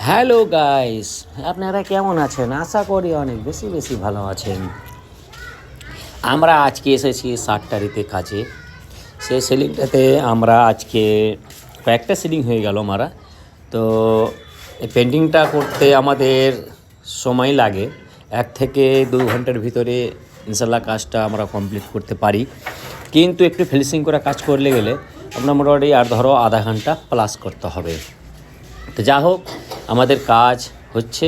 Hello guys, আপনারা কেমন আছেন? আশা করি অনেক বেশি বেশি ভালো আছেন। আমরা আজকে এসেছি সাতটারিতে কাজে। সেই সিলিংটাতে আমরা আজকে কয়েকটা সিলিং হয়ে গেল মারা। তো এই পেন্টিংটা করতে আমাদের সময় লাগে 1 থেকে 2 ঘন্টার ভিতরে ইনশাল্লাহ কাজটা আমরা কমপ্লিট করতে পারি। কিন্তু একটু ফিনিশিং করে কাজ করলে গেলে আপনার মোটামুটি আর ধরো আধা ঘন্টা প্লাস করতে হবে। তো যা হোক, আমাদের কাজ হচ্ছে।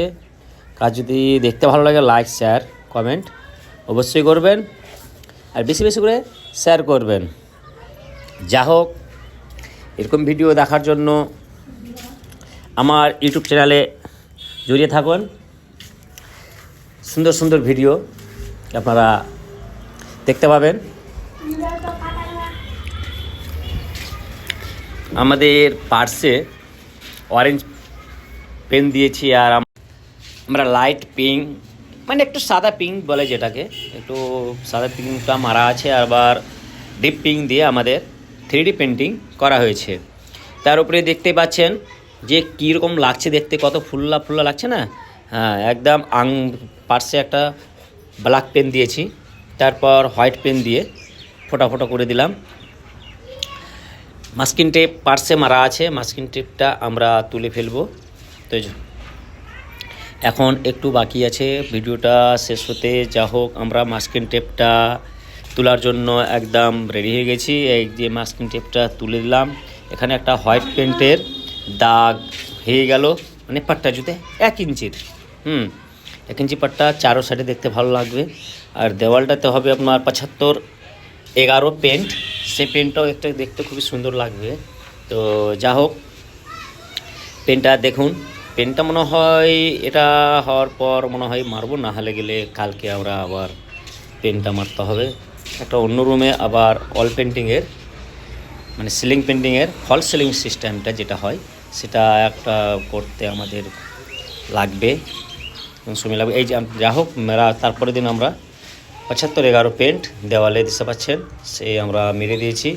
কাজ যদি দেখতে ভালো লাগে, লাইক শেয়ার কমেন্ট অবশ্যই করবেন, আর বেশি বেশি করে শেয়ার করবেন। যা হোক, এরকম ভিডিও দেখার জন্য আমার ইউটিউব চ্যানেলে জড়িয়ে থাকুন। সুন্দর সুন্দর ভিডিও আপনারা দেখতে পাবেন। আমাদের পার্সে অরেঞ্জ পেন দিয়েছি, আর আমরা লাইট পিঙ্ক, মানে একটু সাদা পিঙ্ক বলে যেটাকে, একটু সাদা পিঙ্কটা মারা আছে। আবার ডিপ পিঙ্ক দিয়ে আমাদের 3D পেন্টিং করা হয়েছে। তার উপরে দেখতে পাচ্ছেন যে কীরকম লাগছে দেখতে, কত ফুল্লা ফুল্লা লাগছে না? হ্যাঁ, একদম পার্সে একটা ব্ল্যাক পেন দিয়েছি, তারপর হোয়াইট পেন দিয়ে ফোটা ফোটা করে দিলাম। মাস্কিং টেপ পার্সে মারা আছে, মাস্কিং টেপটা আমরা তুলে ফেলবো। তো এখন একটু বাকি আছে ভিডিওটা শেষ হতে। যা হোক, আমরা মাস্কিং টেপটা তোলার জন্য একদম রেডি হয়ে গেছি। এই যে মাস্কিং টেপটা তুলে দিলাম। এখানে একটা হোয়াইট পেন্টের দাগ হয়ে গেল, মানে পাট্টা জুতে 1 ইঞ্চির 1 ইঞ্চি পাট্টা, চারো সাইডে দেখতে ভালো লাগবে। আর দেওয়ালটাতে হবে আপনার 75-11 পেন্ট, সেই পেন্টটাও একটা দেখতে খুবই সুন্দর লাগবে। তো যা হোক, পেনটা দেখুন। পেনটা মনে হয় এটা হওয়ার পর মনে হয় মারবো, না হলে গেলে কালকে আমরা আবার পেনটা মারতে হবে। একটা অন্য রুমে আবার অল পেন্টিংয়ের, মানে সিলিং পেন্টিংয়ের ফল সিলিং সিস্টেমটা যেটা হয়, সেটা একটা করতে আমাদের লাগবে, সময় লাগবে। এই যে যা হোক, তারপরের দিন আমরা 75-11 পেন্ট দেওয়ালে দিতে পাচ্ছেন, সে আমরা মেরে দিয়েছি।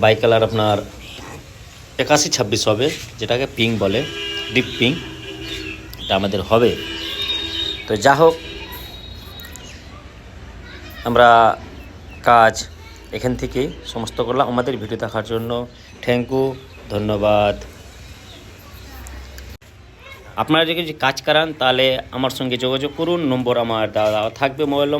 বাই কালার আপনার 81-26 হবে, যেটাকে পিঙ্ক বলে, ডিপ পিঙ্ক, এটা আমাদের হবে। তো যা হোক, আমরা কাজ এখান থেকেই সমস্ত করলাম। আমাদের ভিডিও দেখার জন্য থ্যাংক ইউ, ধন্যবাদ। আপনারা যদি কাজ করান তাহলে আমার সঙ্গে যোগাযোগ করুন, নম্বর আমার দেওয়া থাকবে মোবাইল নম্বর।